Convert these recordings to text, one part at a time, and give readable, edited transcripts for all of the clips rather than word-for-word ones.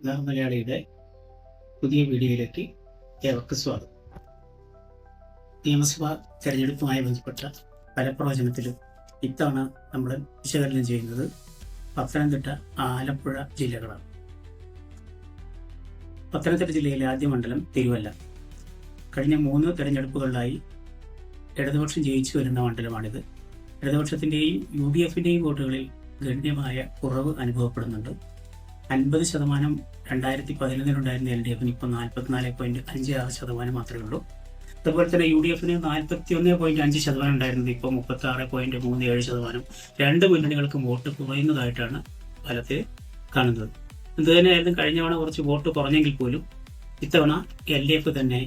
മലയാളിയുടെ പുതിയ വീഡിയോയിലേക്ക് ഏവർക്കും സ്വാഗതം. നിയമസഭാ തെരഞ്ഞെടുപ്പുമായി ബന്ധപ്പെട്ട ഫലപ്രവചനത്തിലും ഇത്തവണ നമ്മൾ വിശകലനം ചെയ്യുന്നത് പത്തനംതിട്ട, ആലപ്പുഴ ജില്ലകളാണ്. പത്തനംതിട്ട ജില്ലയിലെ ആദ്യ മണ്ഡലം തിരുവല്ല. കഴിഞ്ഞ 3 തെരഞ്ഞെടുപ്പുകളിലായി ഇടതുപക്ഷം ജയിച്ചു വരുന്ന മണ്ഡലമാണിത്. ഇടതുപക്ഷത്തിൻ്റെയും UDFിൻ്റെയും വോട്ടുകളിൽ ഗണ്യമായ കുറവ് അനുഭവപ്പെടുന്നുണ്ട്. 50% 2011 LDFിന് ഇപ്പോൾ 44.56% മാത്രമേ ഉള്ളൂ. അതുപോലെ തന്നെ UDFിന് 41.5% ഉണ്ടായിരുന്നത് ഇപ്പോൾ 36.37%. രണ്ട് മുന്നണികൾക്കും വോട്ട് കുറയുന്നതായിട്ടാണ് ഫലത്തിൽ കാണുന്നത്. എന്തുതന്നെയായിരുന്നു കഴിഞ്ഞ തവണ കുറച്ച് വോട്ട് കുറഞ്ഞെങ്കിൽ പോലും ഇത്തവണ LDF തന്നെ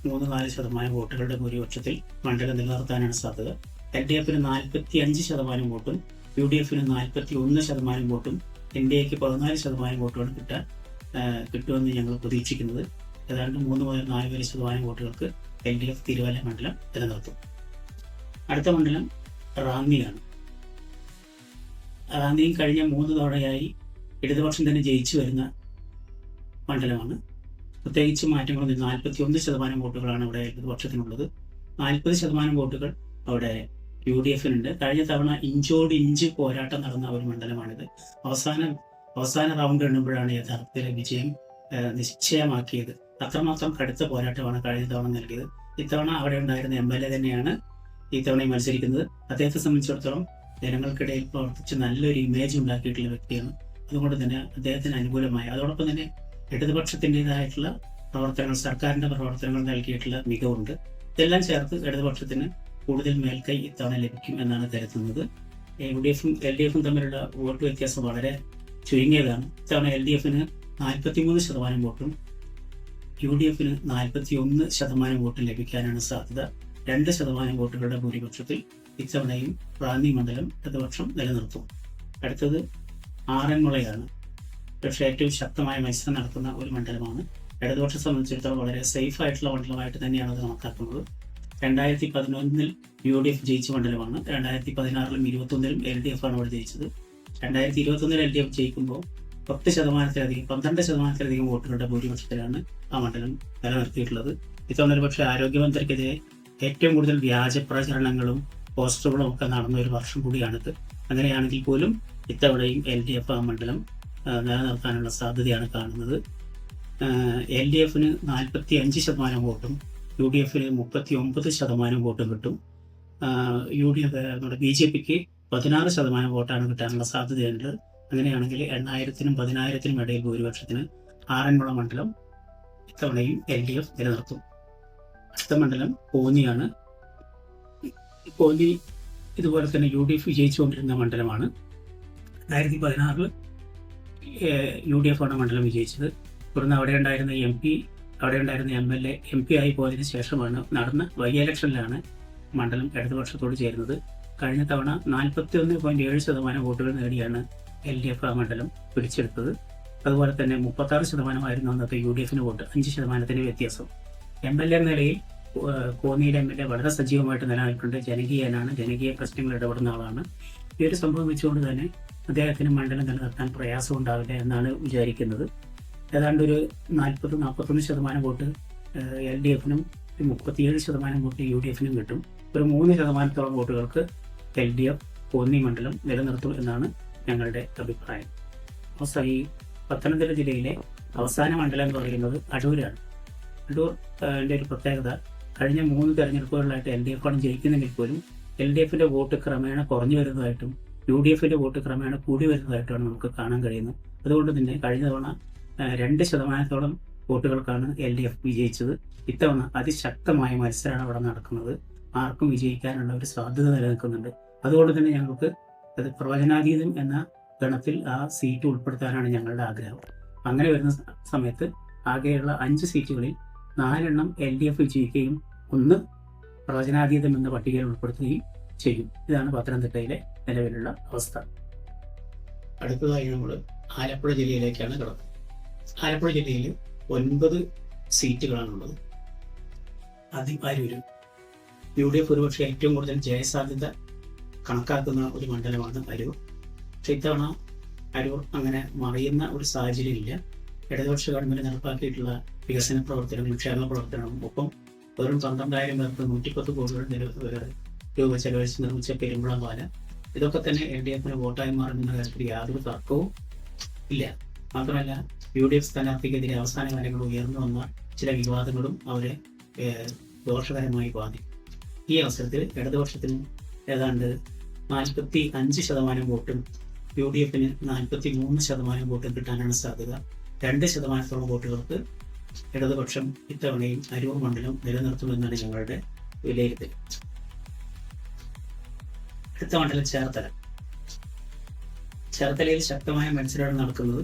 3-4% വോട്ടുകളുടെ ഭൂരിപക്ഷത്തിൽ മണ്ഡലം നിലനിർത്താനാണ് സാധ്യത. LDFിന് 45% വോട്ടും UDFിന് 41% വോട്ടും NDAക്ക് 14% വോട്ടുകൾ കിട്ടുമെന്ന് ഞങ്ങൾ പ്രതീക്ഷിക്കുന്നത്. ഏതാണ്ട് 3 മുതൽ 4 വരെ ശതമാനം വോട്ടുകൾക്ക് LDF തിരുവല്ല മണ്ഡലം നിലനിർത്തും. അടുത്ത മണ്ഡലം റാന്നിയാണ്. റാന്നിയും കഴിഞ്ഞ 3 തവണയായി ഇടതുപക്ഷം തന്നെ ജയിച്ചു വരുന്ന മണ്ഡലമാണ്. പ്രത്യേകിച്ച് മാറ്റങ്ങളൊന്നും 41% വോട്ടുകളാണ് ഇവിടെ ഇടതുപക്ഷത്തിനുള്ളത്. 40% വോട്ടുകൾ അവിടെ UDFിനുണ്ട്. കഴിഞ്ഞ തവണ ഇഞ്ചോട് ഇഞ്ച് പോരാട്ടം നടന്ന ഒരു മണ്ഡലമാണിത്. അവസാന റൗണ്ട് എണ്ണുമ്പോഴാണ് യഥാർത്ഥത്തിലെ വിജയം നിശ്ചയമാക്കിയത്. അത്രമാത്രം കടുത്ത പോരാട്ടമാണ് കഴിഞ്ഞ തവണ നൽകിയത്. ഇത്തവണ അവിടെ ഉണ്ടായിരുന്ന MLA തന്നെയാണ് ഇത്തവണയും മത്സരിക്കുന്നത്. അദ്ദേഹത്തെ സംബന്ധിച്ചിടത്തോളം ജനങ്ങൾക്കിടയിൽ പ്രവർത്തിച്ച് നല്ലൊരു ഇമേജ് ഉണ്ടാക്കിയിട്ടുള്ള വ്യക്തിയാണ്. അതുകൊണ്ട് തന്നെ അദ്ദേഹത്തിന് അനുകൂലമായി, അതോടൊപ്പം തന്നെ ഇടതുപക്ഷത്തിൻ്റെതായിട്ടുള്ള പ്രവർത്തനങ്ങൾ, സർക്കാരിൻ്റെ പ്രവർത്തനങ്ങൾ നൽകിയിട്ടുള്ള മികവുണ്ട്. ഇതെല്ലാം ചേർത്ത് ഇടതുപക്ഷത്തിന് കൂടുതൽ മേൽക്കൈ ഇത്തവണ ലഭിക്കും എന്നാണ് കരുതുന്നത്. UDFും LDFും തമ്മിലുള്ള വോട്ട് വ്യത്യാസം വളരെ ചുരുങ്ങിയതാണ്. ഇത്തവണ LDFിന് 43% വോട്ടും UDFിന് 41% വോട്ടും ലഭിക്കാനാണ് സാധ്യത. 2% വോട്ടുകളുടെ ഭൂരിപക്ഷത്തിൽ ഇത്തവണയും റാന്നി മണ്ഡലം ഇടതുപക്ഷം നിലനിർത്തും. അടുത്തത് ആറന്മുളയാണ്. പക്ഷേ ഏറ്റവും ശക്തമായ മത്സരം നടക്കുന്ന ഒരു മണ്ഡലമാണ്. ഇടതുപക്ഷം സംബന്ധിച്ചിടത്തോളം വളരെ സേഫ് ആയിട്ടുള്ള മണ്ഡലമായിട്ട് തന്നെയാണ് അത് കണക്കാക്കുന്നത്. 2011 UDF ജയിച്ച മണ്ഡലമാണ്. 2016 21 LDF ആണ് അവിടെ ജയിച്ചത്. 2021 LDF ജയിക്കുമ്പോൾ 12% വോട്ടുകളുടെ ഭൂരിപക്ഷത്തിലാണ് ആ മണ്ഡലം നിലനിർത്തിയിട്ടുള്ളത്. ഇത്തവണ ഒരു പക്ഷേ ആരോഗ്യമന്ത്രിക്കെതിരെ ഏറ്റവും കൂടുതൽ വ്യാജ പ്രചരണങ്ങളും പോസ്റ്ററുകളും ഒക്കെ നടന്ന ഒരു വർഷം കൂടിയാണിത്. അങ്ങനെയാണെങ്കിൽ പോലും ഇത്തവണയും LDF ആ മണ്ഡലം നിലനിർത്താനുള്ള സാധ്യതയാണ് കാണുന്നത്. LDFിന് 45% വോട്ടും UDFിന് 39% വോട്ടും കിട്ടും. നമ്മുടെ BJPക്ക് 16% വോട്ടാണ് കിട്ടാനുള്ള സാധ്യതയുണ്ട്. അങ്ങനെയാണെങ്കിൽ 8,000-നും 10,000-നും ഇടയിൽ ഭൂരിപക്ഷത്തിന് ആറന്മുള മണ്ഡലം ഇത്തവണയും LDF നിലനിർത്തും. അടുത്ത മണ്ഡലം കോന്നിയാണ്. കോന്നി ഇതുപോലെ തന്നെ UDF വിജയിച്ചുകൊണ്ടിരുന്ന മണ്ഡലമാണ്. 2016 UDF ആണ് മണ്ഡലം വിജയിച്ചത്. തുടർന്ന് അവിടെ ഉണ്ടായിരുന്ന MP, അവിടെ ഉണ്ടായിരുന്ന MLA MP ആയി പോയതിനു ശേഷമാണ് നടന്ന ഇലക്ഷനിലാണ് മണ്ഡലം ഇടതുപക്ഷത്തോട് ചേരുന്നത്. കഴിഞ്ഞ തവണ 41.7% വോട്ടുകൾ നേടിയാണ് LDF ആ മണ്ഡലം പിടിച്ചെടുത്തത്. അതുപോലെ തന്നെ 36% ആയിരുന്നു അന്നത്തെ UDFിന് വോട്ട്, 5% വ്യത്യാസം. MLA എന്ന നിലയിൽ കോന്നിയിലെ MLA വളരെ സജീവമായിട്ട് നിലനിൽക്കുന്നുണ്ട്. ജനകീയ പ്രശ്നങ്ങൾ ഇടപെടുന്ന ആളാണ്. ഈ ഒരു സംഭവം വെച്ചുകൊണ്ട് തന്നെ അദ്ദേഹത്തിന് മണ്ഡലം നിലനിർത്താൻ പ്രയാസം ഉണ്ടാവില്ല എന്നാണ് വിചാരിക്കുന്നത്. ഏതാണ്ട് ഒരു 40-41% വോട്ട് LDFിനും 37% വോട്ട് UDFിനും കിട്ടും. ഒരു 3% വോട്ടുകൾക്ക് LDF കോന്നി മണ്ഡലം നിലനിർത്തും എന്നാണ് ഞങ്ങളുടെ അഭിപ്രായം. ഈ പത്തനംതിട്ട ജില്ലയിലെ അവസാന മണ്ഡലം എന്ന് പറയുന്നത് അടൂരാണ്. അടൂരിൻ്റെ ഒരു പ്രത്യേകത, കഴിഞ്ഞ 3 തെരഞ്ഞെടുപ്പുകളിലായിട്ട് LDF ആണ് ജയിക്കുന്നെങ്കിൽ പോലും LDFിൻ്റെ വോട്ട് ക്രമേണ കുറഞ്ഞു വരുന്നതായിട്ടും UDFിൻ്റെ വോട്ട് ക്രമേണ കൂടി വരുന്നതായിട്ടുമാണ് നമുക്ക് കാണാൻ കഴിയുന്നത്. അതുകൊണ്ട് തന്നെ കഴിഞ്ഞ തവണ 2% വോട്ടുകൾക്കാണ് LDF വിജയിച്ചത്. ഇത്തവണ അതിശക്തമായ മത്സരമാണ് അവിടെ നടക്കുന്നത്. ആർക്കും വിജയിക്കാനുള്ള ഒരു സാധ്യത നിലനിൽക്കുന്നുണ്ട്. അതുകൊണ്ട് തന്നെ ഞങ്ങൾക്ക് അത് പ്രവചനാതീതം എന്ന ഗണത്തിൽ ആ സീറ്റ് ഉൾപ്പെടുത്താനാണ് ഞങ്ങളുടെ ആഗ്രഹം. അങ്ങനെ വരുന്ന സമയത്ത് ആകെയുള്ള 5 സീറ്റുകളിൽ 4 LDF വിജയിക്കുകയും 1 പ്രവചനാതീതം എന്ന പട്ടികയിൽ ഉൾപ്പെടുത്തുകയും ചെയ്യും. ഇതാണ് പത്തനംതിട്ടയിലെ നിലവിലുള്ള അവസ്ഥ. അടുത്തതായി നമ്മൾ ആലപ്പുഴ ജില്ലയിലേക്കാണ് കിടക്കുന്നത്. ആലപ്പുഴ ജില്ലയിൽ 9 സീറ്റുകളാണുള്ളത്. അരൂരും UDF ഒരുപക്ഷെ ഏറ്റവും കൂടുതൽ ജയസാധ്യത കണക്കാക്കുന്ന ഒരു മണ്ഡലമാണ് അരൂർ. പക്ഷെ ഇത്തവണ അരൂർ അങ്ങനെ മറിയുന്ന ഒരു സാഹചര്യമില്ല. ഇടതുപക്ഷ ഗവൺമെന്റ് നടപ്പാക്കിയിട്ടുള്ള വികസന പ്രവർത്തനങ്ങളും ക്ഷേമ പ്രവർത്തനങ്ങളും ഒപ്പം വെറും 12,000 പേർക്ക് 110 കോടി രൂപ ചെലവഴിച്ച് നിർമ്മിച്ച പെരുമ്പുഴ പാലം, ഇതൊക്കെ തന്നെ LDF വോട്ടായി മാറുന്ന കാര്യത്തിൽ യാതൊരു തർക്കവും ഇല്ല. മാത്രമല്ല UDF സ്ഥാനാർത്ഥിക്കെതിരെ അവസാന കാലങ്ങളിൽ ഉയർന്നു വന്ന ചില വിവാദങ്ങളും അവരെ ദോഷകരമായി ബാധിക്കും. ഈ അവസരത്തിൽ ഇടതുപക്ഷത്തിന് ഏതാണ്ട് 45% വോട്ടും UDFന് 43% വോട്ടും കിട്ടാനാണ് സാധ്യത. 2% വോട്ടുകൾക്ക് ഇടതുപക്ഷം ഇത്തവണയും അരൂർ മണ്ഡലം നിലനിർത്തുമെന്നാണ് ഞങ്ങളുടെ വിലയിരുത്തൽ. അടുത്ത മണ്ഡലം ചേർത്തലയിൽ ശക്തമായ മത്സരമാണ് നടക്കുന്നത്.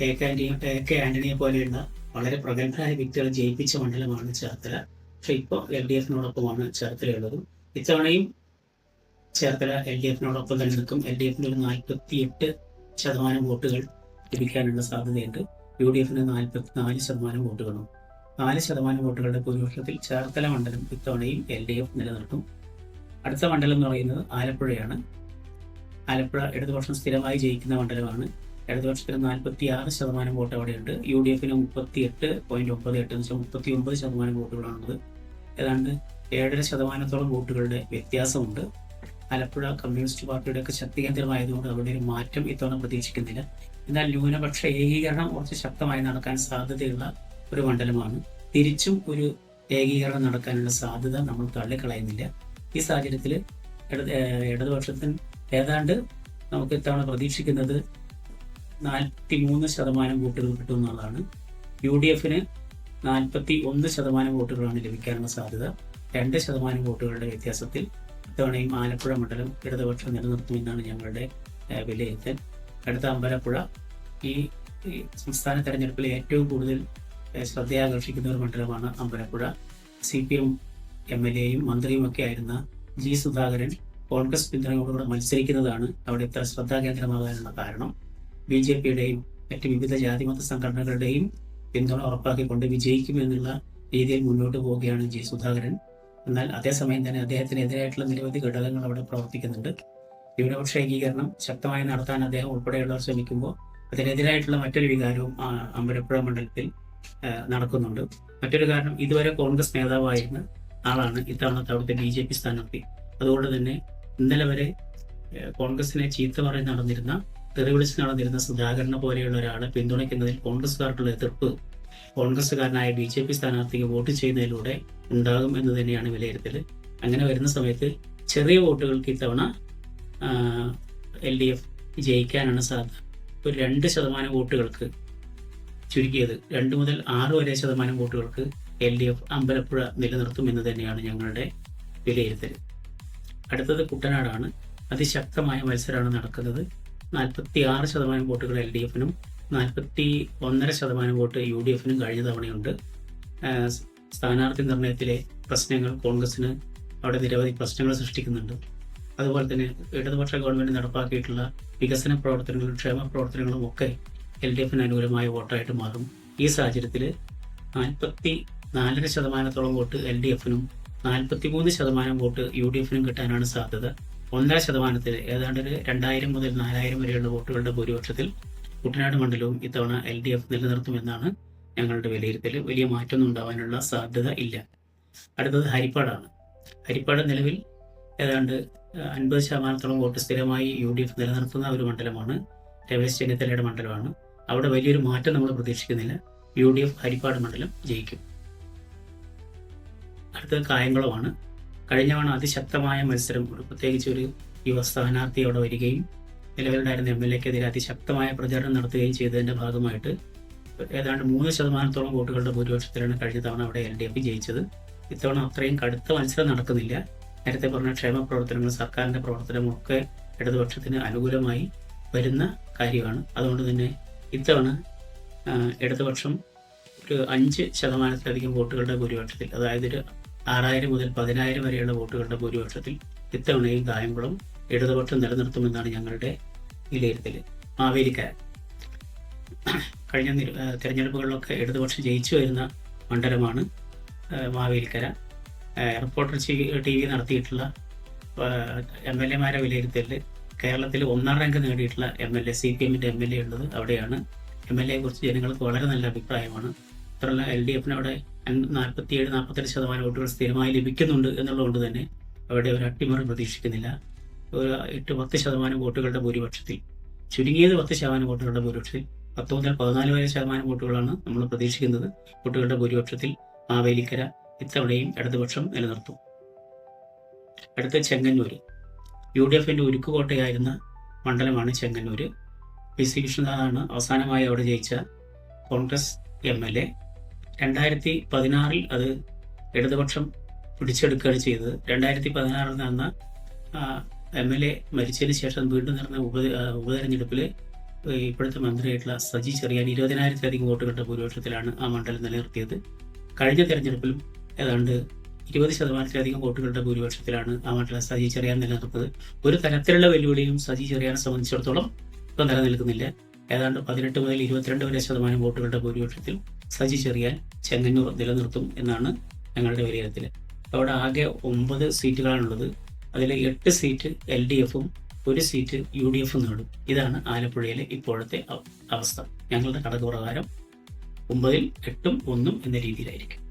AK ആന്റണിയെ പോലെയുള്ള വളരെ പ്രഗത്ഭരായ വ്യക്തികളെ ജയിപ്പിച്ച മണ്ഡലമാണ് ചേർത്തല. പക്ഷെ ഇപ്പോൾ LDFനോടൊപ്പമാണ് ചേർത്തലയുള്ളത്. ഇത്തവണയും ചേർത്തല LDFനോടൊപ്പം തന്നെ നിൽക്കും. LDFന് ഒരു 48% വോട്ടുകൾ ലഭിക്കാനുള്ള സാധ്യതയുണ്ട്. UDFന് 44% വോട്ടുകളും. 4% വോട്ടുകളുടെ ഭൂരിപക്ഷത്തിൽ ചേർത്തല മണ്ഡലം ഇത്തവണയും LDF നിലനിർത്തും. അടുത്ത മണ്ഡലം എന്ന് പറയുന്നത് ആലപ്പുഴയാണ്. ആലപ്പുഴ ഇടതുപക്ഷം സ്ഥിരമായി ജയിക്കുന്ന മണ്ഡലമാണ്. ഇടതുപക്ഷത്തിന് 46% വോട്ട് അവിടെയുണ്ട്. UDFന് 38.98 എന്ന് വെച്ചാൽ 39% വോട്ടുകളാണുള്ളത്. ഏതാണ്ട് 7.5% വോട്ടുകളുടെ വ്യത്യാസമുണ്ട്. ആലപ്പുഴ കമ്മ്യൂണിസ്റ്റ് പാർട്ടിയുടെയൊക്കെ ശക്തി കേന്ദ്രമായതുകൊണ്ട് അവിടെ ഒരു മാറ്റം ഇത്തവണ പ്രതീക്ഷിക്കുന്നില്ല. എന്നാൽ ന്യൂനപക്ഷ ഏകീകരണം കുറച്ച് ശക്തമായി നടക്കാൻ സാധ്യതയുള്ള ഒരു മണ്ഡലമാണ്. തിരിച്ചും ഒരു ഏകീകരണം നടക്കാനുള്ള സാധ്യത നമ്മൾ തള്ളിക്കളയുന്നില്ല. ഈ സാഹചര്യത്തിൽ ഇടതുപക്ഷത്തിന് ഏതാണ്ട് നമുക്ക് ഇത്തവണ പ്രതീക്ഷിക്കുന്നത് 43% വോട്ടുകൾ കിട്ടുമെന്നുള്ളതാണ്. UDFന് 41% വോട്ടുകളാണ് ലഭിക്കാനുള്ള സാധ്യത. 2% വോട്ടുകളുടെ വ്യത്യാസത്തിൽ ഇത്തവണയും ആലപ്പുഴ മണ്ഡലം ഇടതുപക്ഷം നിലനിർത്തുമെന്നാണ് ഞങ്ങളുടെ വിലയിരുത്തൽ. അടുത്ത അമ്പലപ്പുഴ. ഈ സംസ്ഥാന തെരഞ്ഞെടുപ്പിൽ ഏറ്റവും കൂടുതൽ ശ്രദ്ധയാകർഷിക്കുന്ന ഒരു മണ്ഡലമാണ് അമ്പലപ്പുഴ. CPM MLAയും മന്ത്രിയുമൊക്കെ ആയിരുന്ന G. സുധാകരൻ കോൺഗ്രസ് പിന്തുണയോടുകൂടെ മത്സരിക്കുന്നതാണ് അവിടെ ഇത്ര ശ്രദ്ധാകേന്ദ്രമാകാനുള്ള കാരണം. BJPയുടെയും മറ്റ് വിവിധ ജാതിമത സംഘടനകളുടെയും പിന്തുണ ഉറപ്പാക്കിക്കൊണ്ട് വിജയിക്കുമെന്നുള്ള രീതിയിൽ മുന്നോട്ട് പോവുകയാണ് G. സുധാകരൻ. എന്നാൽ അതേസമയം തന്നെ അദ്ദേഹത്തിനെതിരായിട്ടുള്ള നിരവധി ഘടകങ്ങൾ അവിടെ പ്രവർത്തിക്കുന്നുണ്ട്. ന്യൂനപക്ഷ ഏകീകരണം ശക്തമായി നടത്താൻ അദ്ദേഹം ഉൾപ്പെടെയുള്ളവർ ശ്രമിക്കുമ്പോൾ അതിനെതിരായിട്ടുള്ള മറ്റൊരു വികാരവും അമ്പലപ്പുഴ മണ്ഡലത്തിൽ നടക്കുന്നുണ്ട്. മറ്റൊരു കാരണം, ഇതുവരെ കോൺഗ്രസ് നേതാവായിരുന്ന ആളാണ് ഇത്തവണത്തെ അവിടുത്തെ BJP സ്ഥാനാർത്ഥി. അതുകൊണ്ട് തന്നെ ഇന്നലെ വരെ കോൺഗ്രസിനെ ചീത്ത പറഞ്ഞ് നടന്നിരുന്ന, തെറിവിളിച്ച് നടന്നിരുന്ന സുധാകരനെ പോലെയുള്ള ഒരാളെ പിന്തുണയ്ക്കുന്നതിൽ കോൺഗ്രസ്സുകാർക്കുള്ള എതിർപ്പ് കോൺഗ്രസ്സുകാരനായ BJP സ്ഥാനാർത്ഥിക്ക് വോട്ട് ചെയ്യുന്നതിലൂടെ ഉണ്ടാകും എന്ന് തന്നെയാണ് വിലയിരുത്തൽ. അങ്ങനെ വരുന്ന സമയത്ത് ചെറിയ വോട്ടുകൾക്ക് ഇത്തവണ LDF ജയിക്കാനാണ് സാധ്യത. ഒരു 2% വോട്ടുകൾക്ക്, ചുരുക്കിയത് 2 മുതൽ 6 വരെ % വോട്ടുകൾക്ക് LDF അമ്പലപ്പുഴ നിലനിർത്തും എന്ന് തന്നെയാണ് ഞങ്ങളുടെ വിലയിരുത്തൽ. അടുത്തത് കുട്ടനാടാണ്. അതിശക്തമായ മത്സരമാണ് നടക്കുന്നത്. 46% വോട്ടുകൾ LDFനും 41.5% വോട്ട് UDFനും കഴിഞ്ഞ തവണയുണ്ട്. സ്ഥാനാർത്ഥി നിർണയത്തിലെ പ്രശ്നങ്ങൾ കോൺഗ്രസിന് അവിടെ നിരവധി പ്രശ്നങ്ങൾ സൃഷ്ടിക്കുന്നുണ്ട്. അതുപോലെ തന്നെ ഇടതുപക്ഷ ഗവൺമെന്റ് നടപ്പാക്കിയിട്ടുള്ള വികസന പ്രവർത്തനങ്ങളും ക്ഷേമ പ്രവർത്തനങ്ങളും ഒക്കെ LDFന് അനുകൂലമായ വോട്ടായിട്ട് മാറും. ഈ സാഹചര്യത്തിൽ 44% വോട്ട് LDFനും 43% വോട്ട് UDFനും കിട്ടാനാണ് സാധ്യത. 1% ഏതാണ്ട് 2000 മുതൽ 4000 വരെയുള്ള വോട്ടുകളുടെ ഭൂരിപക്ഷത്തിൽ കുട്ടനാട് മണ്ഡലവും ഇത്തവണ LDF നിലനിർത്തുമെന്നാണ് ഞങ്ങളുടെ വിലയിരുത്തൽ. വലിയ മാറ്റമൊന്നും ഉണ്ടാവാനുള്ള സാധ്യത ഇല്ല. അടുത്തത് ഹരിപ്പാടാണ്. ഹരിപ്പാട് നിലവിൽ ഏതാണ്ട് 50% വോട്ട് സ്ഥിരമായി UDF നിലനിർത്തുന്ന ഒരു മണ്ഡലമാണ്. രമേശ് ചെന്നിത്തലയുടെ മണ്ഡലമാണ്. അവിടെ വലിയൊരു മാറ്റം നമ്മൾ പ്രതീക്ഷിക്കുന്നില്ല. UDF ഹരിപ്പാട് മണ്ഡലം ജയിക്കും. അടുത്തത് കായംകുളമാണ്. കഴിഞ്ഞ തവണ അതിശക്തമായ മത്സരം, പ്രത്യേകിച്ച് ഒരു യുവ സ്ഥാനാർത്ഥി അവിടെ വരികയും നിലവിലുണ്ടായിരുന്ന MLAക്കെതിരെ അതിശക്തമായ പ്രചാരണം നടത്തുകയും ചെയ്തതിൻ്റെ ഭാഗമായിട്ട് ഏതാണ്ട് 3% വോട്ടുകളുടെ ഭൂരിപക്ഷത്തിലാണ് കഴിഞ്ഞ തവണ അവിടെ LDF ജയിച്ചത്. ഇത്തവണ അത്രയും കടുത്ത മത്സരം നടക്കുന്നില്ല. നേരത്തെ പറഞ്ഞ ക്ഷേമ പ്രവർത്തനങ്ങൾ, സർക്കാരിൻ്റെ പ്രവർത്തനമൊക്കെ ഇടതുപക്ഷത്തിന് അനുകൂലമായി വരുന്ന കാര്യമാണ്. അതുകൊണ്ട് തന്നെ ഇത്തവണ ഇടതുപക്ഷം ഒരു 5%-ലധികം വോട്ടുകളുടെ ഭൂരിപക്ഷത്തിൽ, അതായത് ഒരു 6000 മുതൽ 10000 വരെയുള്ള വോട്ടുകളുടെ ഭൂരിപക്ഷത്തിൽ ഇത്തവണയും കായംകുളം ഇടതുപക്ഷം നിലനിർത്തുമെന്നാണ് ഞങ്ങളുടെ വിലയിരുത്തൽ. മാവേലിക്കര. കഴിഞ്ഞ തെരഞ്ഞെടുപ്പുകളിലൊക്കെ ഇടതുപക്ഷം ജയിച്ചു വരുന്ന മണ്ഡലമാണ് മാവേലിക്കര. റിപ്പോർട്ടർ TV നടത്തിയിട്ടുള്ള MLAമാരെ വിലയിരുത്തലിൽ കേരളത്തിൽ 1ാം റാങ്ക് നേടിയിട്ടുള്ള MLA, CPM-ന്റെ MLA ഉള്ളത് അവിടെയാണ്. MLA കുറിച്ച് ജനങ്ങൾക്ക് വളരെ നല്ല അഭിപ്രായമാണ്. മാത്രമല്ല LDF-ന് അവിടെ 47-48% വോട്ടുകൾ സ്ഥിരമായി ലഭിക്കുന്നുണ്ട് എന്നുള്ളതുകൊണ്ട് തന്നെ അവിടെ ഒരു അട്ടിമറി പ്രതീക്ഷിക്കുന്നില്ല. ഒരു 8-10% വോട്ടുകളുടെ ഭൂരിപക്ഷത്തിൽ, ചുരുങ്ങിയത് 10% വോട്ടുകളുടെ ഭൂരിപക്ഷത്തിൽ, 10 മുതൽ 14 വരെ ശതമാനം വോട്ടുകളാണ് നമ്മൾ പ്രതീക്ഷിക്കുന്നത്. വോട്ടുകളുടെ ഭൂരിപക്ഷത്തിൽ മാവേലിക്കര ഇത്തവണയും ഇടതുപക്ഷം നിലനിർത്തും. അടുത്ത ചെങ്ങന്നൂർ. UDF-ന്റെ ഉരുക്കുകോട്ടയായിരുന്ന മണ്ഡലമാണ് ചെങ്ങന്നൂർ. PC വിഷ്ണുനാഥാണ് അവസാനമായി അവിടെ ജയിച്ച കോൺഗ്രസ് MLA. 2016 അത് ഇടതുപക്ഷം പിടിച്ചെടുക്കുകയാണ് ചെയ്തത്. 2016 നടന്ന MLA മരിച്ചതിന് ശേഷം വീണ്ടും നടന്ന ഉപതെരഞ്ഞെടുപ്പിൽ ഇപ്പോഴത്തെ മന്ത്രിയായിട്ടുള്ള സജി ചെറിയാൻ 20,000-ലധികം വോട്ടുകളുടെ ഭൂരിപക്ഷത്തിലാണ് ആ മണ്ഡലം നിലനിർത്തിയത്. കഴിഞ്ഞ തെരഞ്ഞെടുപ്പിലും ഏതാണ്ട് 20%-ലധികം വോട്ടുകളുടെ ഭൂരിപക്ഷത്തിലാണ് ആ മണ്ഡലം സജി ചെറിയാൻ നിലനിർത്തത്. ഒരു തരത്തിലുള്ള വെല്ലുവിളിയും സജി ചെറിയാനെ സംബന്ധിച്ചിടത്തോളം ഇപ്പം നിലനിൽക്കുന്നില്ല. ഏതാണ്ട് 18 മുതൽ 22 വരെ ശതമാനം വോട്ടുകളുടെ ഭൂരിപക്ഷത്തിൽ സജി ചെറിയാൻ ചെങ്ങന്നൂർ നിലനിർത്തും എന്നാണ് ഞങ്ങളുടെ വിലയിരുത്തൽ. അവിടെ ആകെ 9 സീറ്റുകളാണുള്ളത്. അതിൽ 8 സീറ്റ് LDF-ഉം 1 സീറ്റ് UDF-ഉം നേടും. ഇതാണ് ആലപ്പുഴയിലെ ഇപ്പോഴത്തെ അവസ്ഥ. ഞങ്ങളുടെ കണക്ക് പ്രകാരം 9-ൽ 8-ഉം 1-ഉം എന്ന രീതിയിലായിരിക്കും.